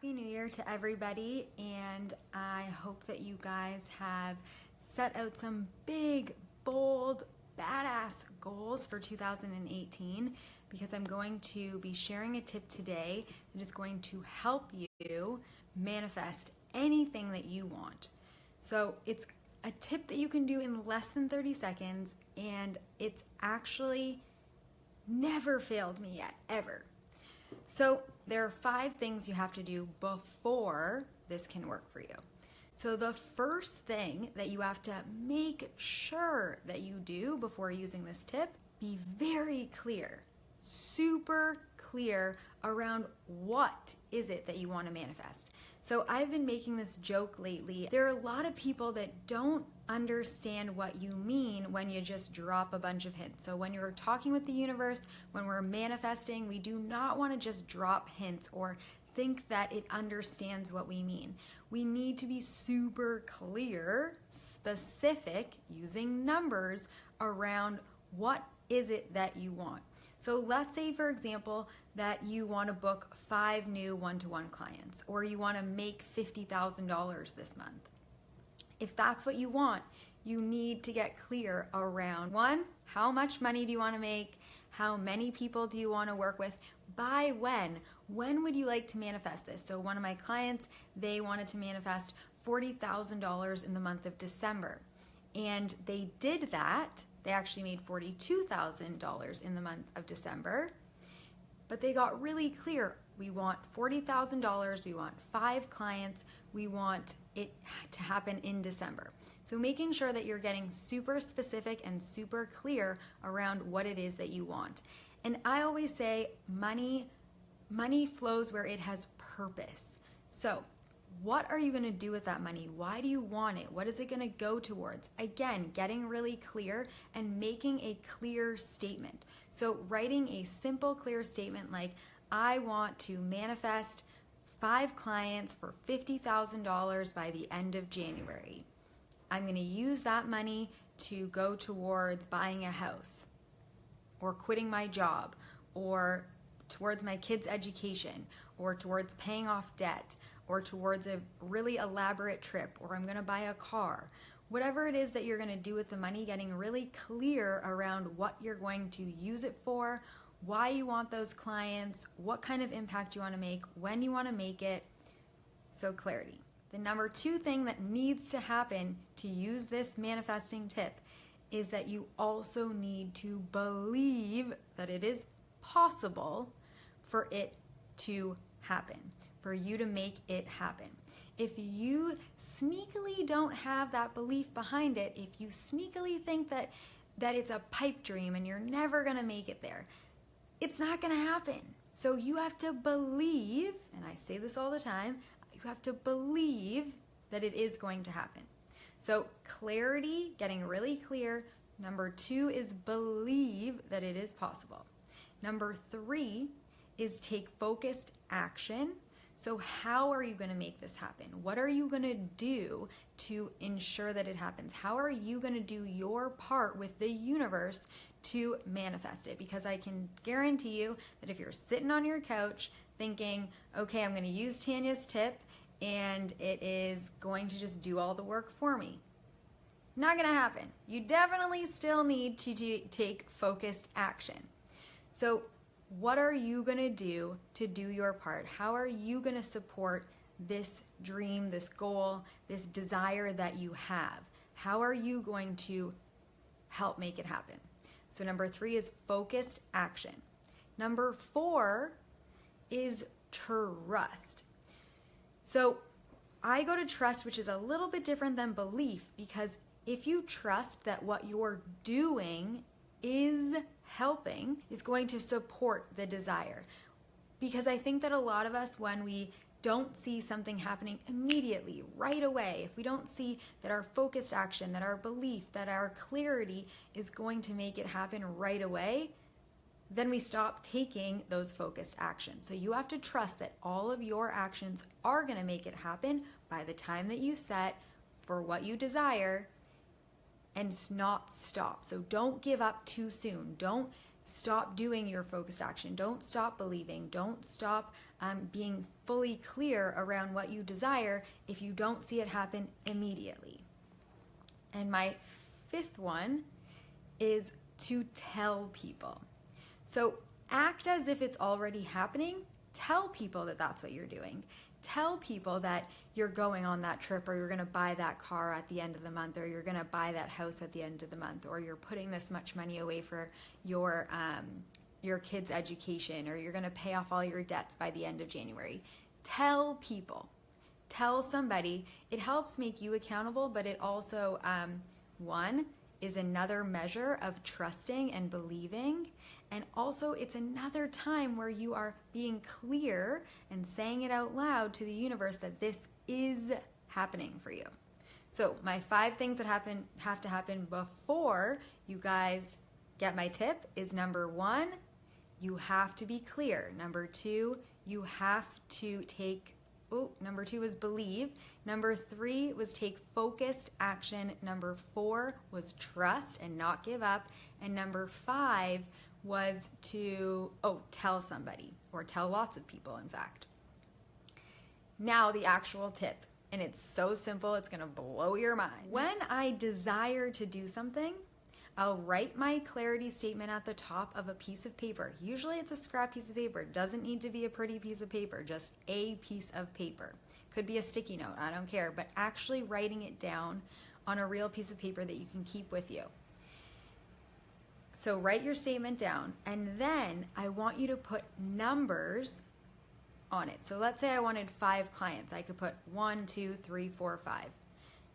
Happy New Year to everybody, and I hope that you guys have set out some big, bold, badass goals for 2018 because I'm going to be sharing a tip today that is going to help you manifest anything that you want. So it's a tip that you can do in less than 30 seconds, and it's actually never failed me yet, ever. So there are 5 things you have to do before this can work for you. So the first thing that you have to make sure that you do before using this tip, be very clear, super clear around what is it that you want to manifest. So I've been making this joke lately. There are a lot of people that don't understand what you mean when you just drop a bunch of hints. So when you're talking with the universe, when we're manifesting, we do not want to just drop hints or think that it understands what we mean. We need to be super clear, specific, using numbers around what is it that you want. So let's say, for example, that you want to book 5 new one-to-one clients, or you want to make $50,000 this month. If that's what you want, you need to get clear around 1, how much money do you want to make? How many people do you want to work with? By when? When would you like to manifest this? So one of my clients, they wanted to manifest $40,000 in the month of December. And they did that. They actually made $42,000 in the month of December. But they got really clear. We want $40,000. We want 5 clients. We want it to happen in December. So making sure that you're getting super specific and super clear around what it is that you want. And I always say money flows where it has purpose. So what are you going to do with that money? Why do you want it? What is it going to go towards? Again, getting really clear and making a clear statement. So writing a simple, clear statement like, I want to manifest 5 clients for $50,000 by the end of January. I'm going to use that money to go towards buying a house, or quitting my job, or towards my kids' education, or towards paying off debt, or towards a really elaborate trip, or I'm going to buy a car. Whatever it is that you're going to do with the money, getting really clear around what you're going to use it for, why you want those clients, what kind of impact you want to make, when you want to make it. So clarity. The number 2 thing that needs to happen to use this manifesting tip is that you also need to believe that it is possible for it to happen, for you to make it happen. If you sneakily don't have that belief behind it, if you sneakily think that it's a pipe dream and you're never going to make it there, it's not going to happen. So you have to believe, and I say this all the time, you have to believe that it is going to happen. So clarity, getting really clear. Number 2 is believe that it is possible. Number 3 is take focused action. So how are you going to make this happen? What are you going to do to ensure that it happens? How are you going to do your part with the universe to manifest it? Because I can guarantee you that if you're sitting on your couch thinking, okay, I'm going to use Tanya's tip and it is going to just do all the work for me, not going to happen. You definitely still need to take focused action. So what are you going to do your part? How are you going to support this dream, this goal, this desire that you have? How are you going to help make it happen? So number 3 is focused action. Number 4 is trust. So I go to trust, which is a little bit different than belief, because if you trust that what you're doing is helping, is going to support the desire. Because I think that a lot of us, when we don't see something happening immediately, right away, if we don't see that our focused action, that our belief, that our clarity is going to make it happen right away, then we stop taking those focused actions. So you have to trust that all of your actions are going to make it happen by the time that you set for what you desire, and not stop. So don't give up too soon. Don't stop doing your focused action. Don't stop believing. Don't stop being fully clear around what you desire if you don't see it happen immediately. And my fifth one is to tell people. So act as if it's already happening. Tell people that that's what you're doing. Tell people that you're going on that trip, or you're going to buy that car at the end of the month, or you're going to buy that house at the end of the month, or you're putting this much money away for your kids' education, or you're going to pay off all your debts by the end of January. Tell people. Tell somebody. It helps make you accountable, but it also, one, is another measure of trusting and believing. And also it's another time where you are being clear and saying it out loud to the universe that this is happening for you. So my 5 things that have to happen before you guys get my tip is: number 1, you have to be clear. Number 2, you have to number 2 was believe. Number 3 was take focused action. Number 4 was trust and not give up. And number 5 was to, tell somebody, or tell lots of people, in fact. Now the actual tip, and it's so simple, it's gonna blow your mind. When I desire to do something, I'll write my clarity statement at the top of a piece of paper. Usually it's a scrap piece of paper. It doesn't need to be a pretty piece of paper, just a piece of paper. Could be a sticky note, I don't care, but actually writing it down on a real piece of paper that you can keep with you. So write your statement down, and then I want you to put numbers on it. So let's say I wanted 5 clients. I could put 1, 2, 3, 4, 5.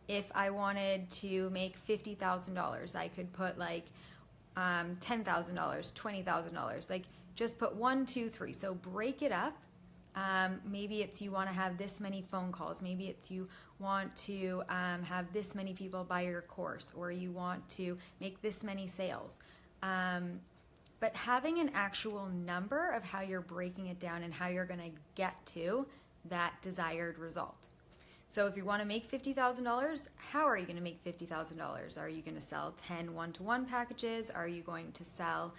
If I wanted to make $50,000, I could put like $10,000, $20,000. Like just put 1, 2, 3. So break it up. Maybe it's you want to have this many phone calls. Maybe it's you want to have this many people buy your course, or you want to make this many sales. But having an actual number of how you're breaking it down and how you're going to get to that desired result. So if you want to make $50,000, how are you going to make $50,000? Are you going to sell 10 one-to-one packages? Are you going to sell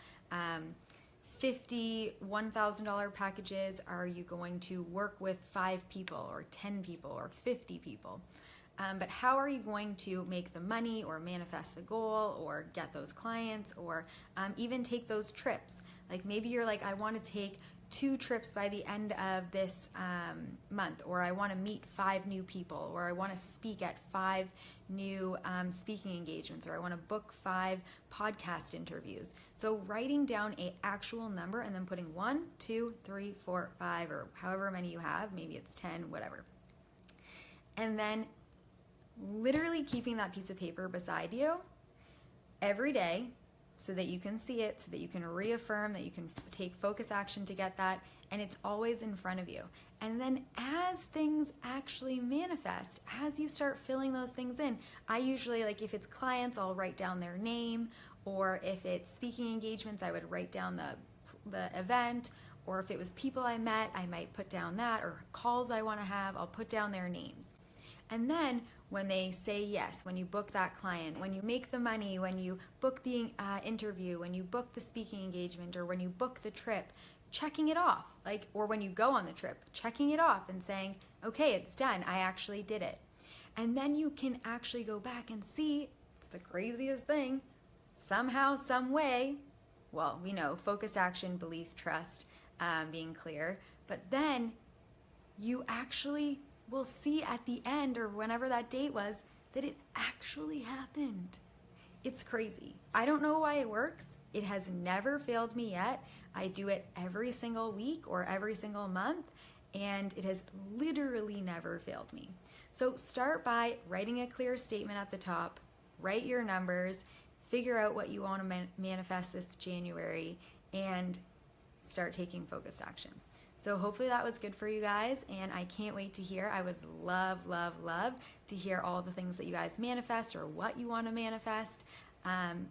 50 $1,000 packages? Are you going to work with 5 people or 10 people or 50 people? But how are you going to make the money, or manifest the goal, or get those clients, or even take those trips? Like maybe you're like, I want to take 2 trips by the end of this month, or I want to meet 5 new people, or I want to speak at 5 new speaking engagements, or I want to book 5 podcast interviews. So writing down an actual number and then putting 1, 2, 3, 4, 5, or however many you have, maybe it's 10, whatever. And then literally keeping that piece of paper beside you every day so that you can see it, so that you can reaffirm, that you can take focus action to get that, and it's always in front of you. And then as things actually manifest, as you start filling those things in, I usually, like if it's clients, I'll write down their name, or if it's speaking engagements, I would write down the event, or if it was people I met, I might put down that, or calls I want to have, I'll put down their names. And then when they say yes, when you book that client, when you make the money, when you book the interview, when you book the speaking engagement, or when you book the trip, checking it off, or when you go on the trip, checking it off and saying, okay, it's done, I actually did it. And then you can actually go back and see, it's the craziest thing, somehow, some way, well, we know focused action, belief, trust, being clear, but then you actually will see at the end, or whenever that date was, that it actually happened. It's crazy. I don't know why it works. It has never failed me yet. I do it every single week or every single month, and it has literally never failed me. So start by writing a clear statement at the top, write your numbers, figure out what you want to manifest this January, and start taking focused action. So hopefully that was good for you guys, and I can't wait to hear. I would love, love, love to hear all the things that you guys manifest, or what you want to manifest,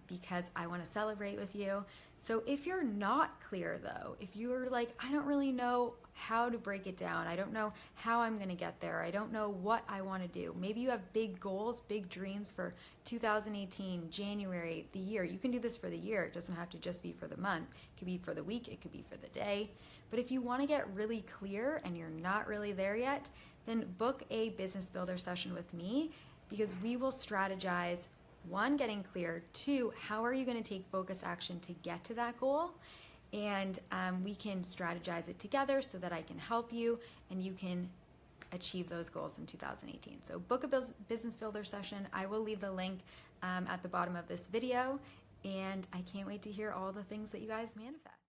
because I want to celebrate with you. So if you're not clear though, if you're like, I don't really know how to break it down, I don't know how I'm going to get there, I don't know what I want to do. Maybe you have big goals, big dreams for 2018, January, the year. You can do this for the year. It doesn't have to just be for the month. It could be for the week. It could be for the day. But if you want to get really clear and you're not really there yet, then book a business builder session with me, because we will strategize, one, getting clear, two, how are you going to take focused action to get to that goal? And we can strategize it together so that I can help you and you can achieve those goals in 2018. So book a business builder session. I will leave the link at the bottom of this video, and I can't wait to hear all the things that you guys manifest.